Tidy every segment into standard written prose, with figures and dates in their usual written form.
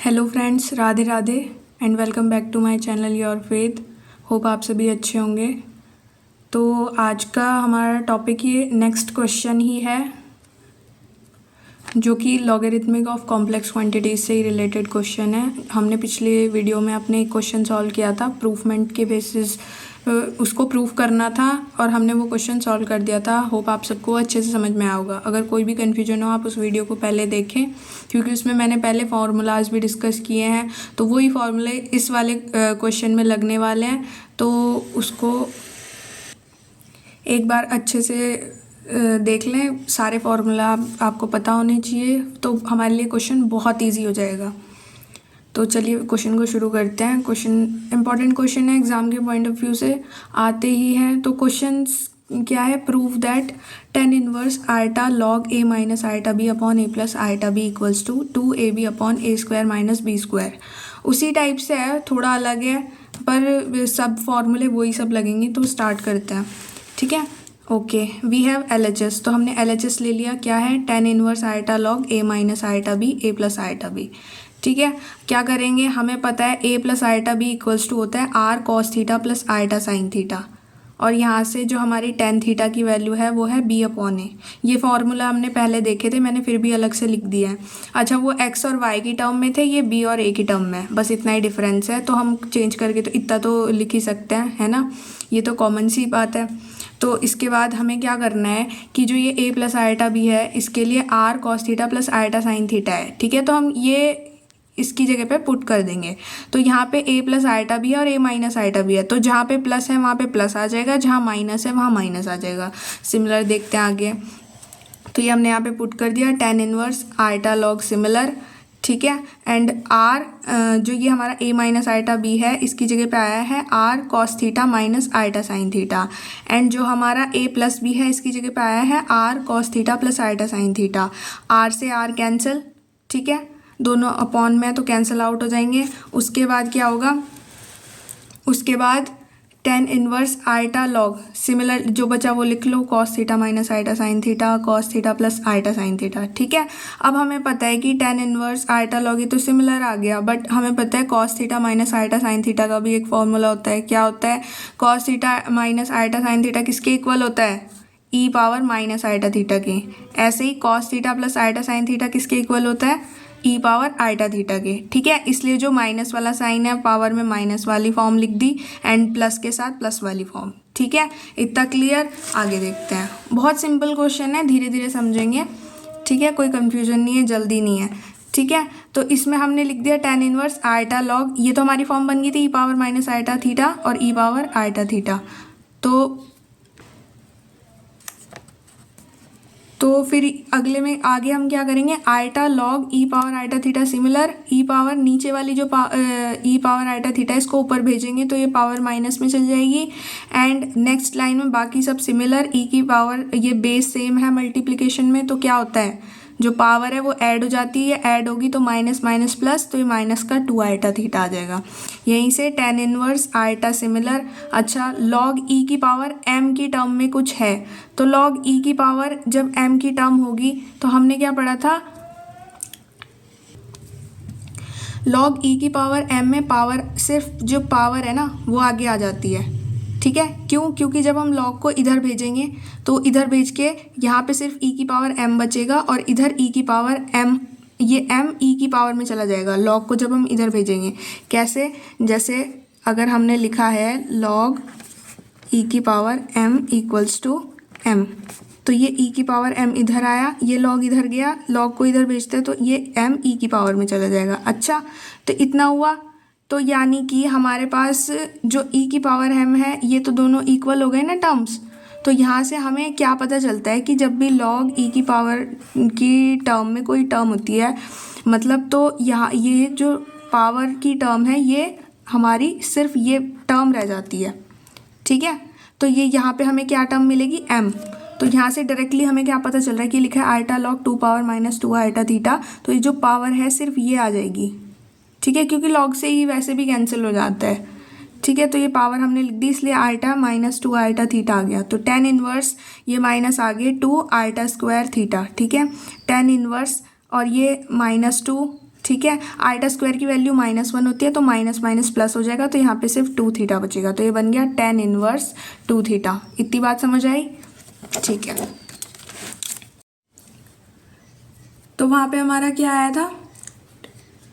Hello friends, Radhe Radhe and welcome back to my channel your faith. Hope आप सभी अच्छे होंगे। तो आज का हमारा टॉपिक ये नेक्स्ट क्वेश्चन ही है, जो कि लॉगरिथमिक ऑफ कॉम्प्लेक्स क्वांटिटीज से ही रिलेटेड क्वेश्चन है। हमने पिछले वीडियो में अपने एक क्वेश्चन सॉल्व किया था, प्रूफमेंट के बेसिस उसको प्रूफ करना था और हमने वो क्वेश्चन सॉल्व कर दिया था। होप आप सबको अच्छे से समझ में आएगा। अगर कोई भी कन्फ्यूजन हो आप उस वीडियो को पहले देखें, क्योंकि उसमें मैंने पहले फार्मूलाज भी डिस्कस किए हैं, तो वही फार्मूले इस वाले क्वेश्चन में लगने वाले हैं। तो उसको एक बार अच्छे से देख लें, सारे फार्मूला आपको पता होने चाहिए, तो हमारे लिए क्वेश्चन बहुत ईजी हो जाएगा। तो चलिए क्वेश्चन को शुरू करते हैं। क्वेश्चन इंपॉर्टेंट क्वेश्चन है, एग्जाम के पॉइंट ऑफ व्यू से आते ही हैं। तो क्वेश्चन क्या है, prove that tan inverse iota log A minus iota b upon a plus iota B equals to 2ab upon A square minus B square. उसी टाइप से है, थोड़ा अलग है, पर सब फॉर्मूले वही सब लगेंगे। तो स्टार्ट करते हैं, ठीक है। Okay, we have LHS। तो हमने LHS ले लिया, क्या है, tan inverse iota log A minus iota B A plus iota B. ठीक है, क्या करेंगे, हमें पता है A plus iota B equals to होता है R cos theta plus iota sine theta, और यहाँ से जो हमारी tan थीटा की वैल्यू है वो है b अपॉन ए। ये फॉर्मूला हमने पहले देखे थे, मैंने फिर भी अलग से लिख दिया है। अच्छा, वो x और y की टर्म में थे, ये b और a की टर्म में, बस इतना ही डिफरेंस है। तो हम चेंज करके तो इतना तो लिख ही सकते हैं, है ना, ये तो कॉमन सी बात है। तो इसके बाद हमें क्या करना है कि जो ये a प्लस आयटा बी है, इसके लिए r cos theta plus iota sine theta है, ठीक है। तो हम ये इसकी जगह पे पुट कर देंगे। तो यहाँ पे a प्लस आयटा भी है और a माइनस आयटा भी है, तो जहाँ पे प्लस है वहाँ पे प्लस आ जाएगा, जहाँ माइनस है वहाँ माइनस आ जाएगा। सिमिलर देखते हैं आगे। तो ये हमने यहाँ पे पुट कर दिया, tan inverse iota log similar, ठीक है। एंड r जो ये हमारा a माइनस आयटा b है, इसकी जगह पे आया है r cos theta minus iota sine theta. And जो हमारा a प्लस b है, इसकी जगह पे आया है r cos theta plus iota sine theta. r से r कैंसिल, ठीक है, दोनों अपॉन में तो कैंसिल आउट हो जाएंगे। उसके बाद क्या होगा, उसके बाद tan inverse iota log similar जो बचा वो लिख लो, cos theta minus iota sine theta cos theta plus iota sine theta, ठीक है। अब हमें पता है कि tan इनवर्स आयटा लॉग ये तो सिमिलर आ गया, बट हमें पता है cos theta minus iota sine theta का भी एक फॉर्मूला होता है। क्या होता है, cos theta minus iota sine theta किसके इक्वल होता है, e power minus iota theta के। ऐसे ही cos theta plus iota sine theta किसके इक्वल होता है, e पावर आयटा थीटा के, ठीक है। इसलिए जो माइनस वाला साइन है, पावर में माइनस वाली फॉर्म लिख दी एंड प्लस के साथ प्लस वाली फॉर्म, ठीक है। इतना क्लियर। आगे देखते हैं, बहुत सिंपल क्वेश्चन है, धीरे धीरे समझेंगे, ठीक है, कोई कंफ्यूजन नहीं है, जल्दी नहीं है, ठीक है। तो इसमें हमने लिख दिया tan इनवर्स आयटा लॉग, ये तो हमारी फॉर्म बन गई थी e power minus iota theta और e पावर आयटा थीटा। तो फिर अगले में आगे हम क्या करेंगे, eta log e power eta theta similar, e power नीचे वाली जो e पावर आयटा थीटा इसको ऊपर भेजेंगे तो ये पावर माइनस में चल जाएगी। एंड नेक्स्ट लाइन में बाकी सब सिमिलर, e की पावर ये बेस सेम है मल्टीप्लिकेशन में, तो क्या होता है, जो पावर है वो ऐड हो जाती है, ऐड होगी तो माइनस माइनस प्लस, तो ये माइनस का 2 आयटा थीटा आ जाएगा। यहीं से tan इनवर्स आयटा सिमिलर। अच्छा, log e की पावर m की टर्म में कुछ है, तो log e की पावर जब m की टर्म होगी तो हमने क्या पढ़ा था, log e की पावर m में पावर सिर्फ जो पावर है ना वो आगे आ जाती है, ठीक है। क्यों, क्योंकि जब हम log को इधर भेजेंगे तो इधर भेज के यहाँ पे सिर्फ e की पावर m बचेगा और इधर e की पावर m, ये m e की पावर में चला जाएगा log को जब हम इधर भेजेंगे। कैसे, जैसे अगर हमने लिखा है log e की power m equals to m, तो ये e की पावर m इधर आया, ये log इधर गया, log को इधर भेजते हैं तो ये m e की पावर में चला जाएगा। अच्छा, तो इतना हुआ, तो यानी कि हमारे पास जो e की पावर m है ये तो दोनों इक्वल हो गए ना टर्म्स। तो यहाँ से हमें क्या पता चलता है कि जब भी log e की पावर की टर्म में कोई टर्म होती है, मतलब तो यहाँ ये जो पावर की टर्म है ये हमारी सिर्फ ये टर्म रह जाती है, ठीक है। तो ये यहाँ पे हमें क्या टर्म मिलेगी, m। तो यहाँ से डायरेक्टली हमें क्या पता चल रहा है कि लिखा है eta log 2 power minus 2 eta theta, तो ये जो पावर है सिर्फ ये आ जाएगी, ठीक है, क्योंकि log से ही वैसे भी कैंसिल हो जाता है, ठीक है। तो ये पावर हमने लिख दी, इसलिए आयटा माइनस 2 आयटा थीटा आ गया। तो tan इनवर्स ये माइनस आ गए 2 आयटा स्क्वायर थीटा, ठीक है, tan इनवर्स और ये -2, ठीक है। आइटा स्क्वायर की वैल्यू -1 होती है तो माइनस माइनस प्लस हो जाएगा, तो यहाँ पे सिर्फ 2 थीटा बचेगा, तो ये बन गया tan इनवर्स 2 थीटा। इतनी बात समझ आई? ठीक है। तो वहाँ पे हमारा क्या आया था,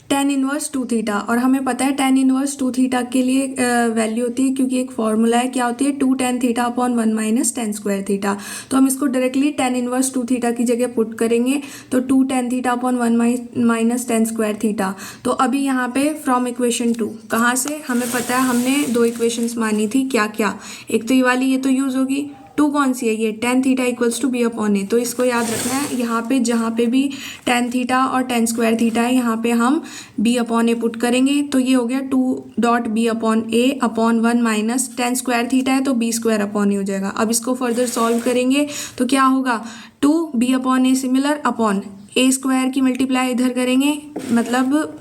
tan इनवर्स 2 थीटा, और हमें पता है tan इनवर्स 2 थीटा के लिए वैल्यू होती है, क्योंकि एक फॉर्मूला है, क्या होती है, 2 tan theta upon 1 minus tan square theta. तो हम इसको डायरेक्टली tan इनवर्स 2 थीटा की जगह पुट करेंगे, तो 2 tan theta upon 1 minus tan square theta. तो अभी यहाँ पे फ्रॉम इक्वेशन 2 कहाँ से, हमें पता है हमने 2 इक्वेशंस मानी थी, क्या क्या, एक तो ये वाली, ये तो यूज़ होगी, 2 कौन सी है, ये tan theta equals to B upon A. तो इसको याद रखना है, यहाँ पे जहाँ पे भी tan थीटा और tan स्क्वायर थीटा है, यहाँ पे हम b अपॉन ए पुट करेंगे, तो ये हो गया 2 dot B upon A upon 1 minus tan square theta है तो b स्क्वायर अपॉन ए हो जाएगा। अब इसको फर्दर सॉल्व करेंगे तो क्या होगा, 2 b upon a similar upon A square की मल्टीप्लाई इधर करेंगे, मतलब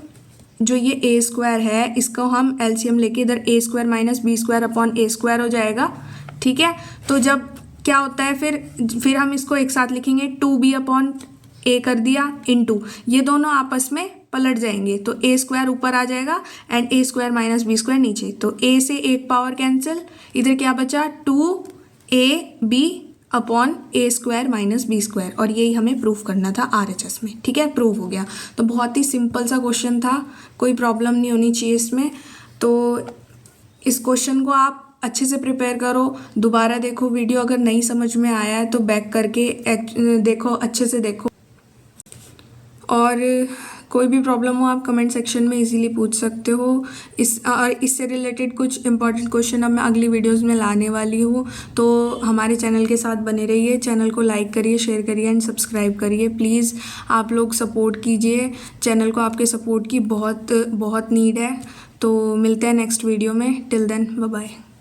जो ये ए स्क्वायर है इसको हम एलसीएम लेके इधर A square minus B square upon A square हो जाएगा। ठीक है, तो जब क्या होता है फिर हम इसको एक साथ लिखेंगे, 2b अपॉन ए कर दिया इनटू, ये दोनों आपस में पलट जाएंगे, तो ए स्क्वायर ऊपर आ जाएगा and a square minus B square नीचे, तो ए से एक पावर कैंसिल, इधर क्या बचा 2ab अपॉन ए स्क्वायर माइनस बी स्क्वायर, और यही हमें प्रूफ करना था RHS में। ठीक है, प्रूफ हो गया। तो बहुत ही सिंपल सा क्वेश्चन था, कोई प्रॉब्लम नहीं होनी चाहिए इसमें। तो इस क्वेश्चन को आप अच्छे से प्रिपेयर करो, दोबारा देखो वीडियो, अगर नहीं समझ में आया है तो बैक करके देखो, अच्छे से देखो, और कोई भी प्रॉब्लम हो आप कमेंट सेक्शन में इजीली पूछ सकते हो। और इससे रिलेटेड कुछ इंपॉर्टेंट क्वेश्चन अब मैं अगली वीडियोस में लाने वाली हूँ, तो हमारे चैनल के साथ बने रहिए। चैनल को लाइक करिए, शेयर करिए एंड सब्सक्राइब करिए। प्लीज़ आप लोग सपोर्ट कीजिए चैनल को, आपके सपोर्ट की बहुत बहुत नीड है। तो मिलते हैं नेक्स्ट वीडियो में, टिल देन बाय बाय।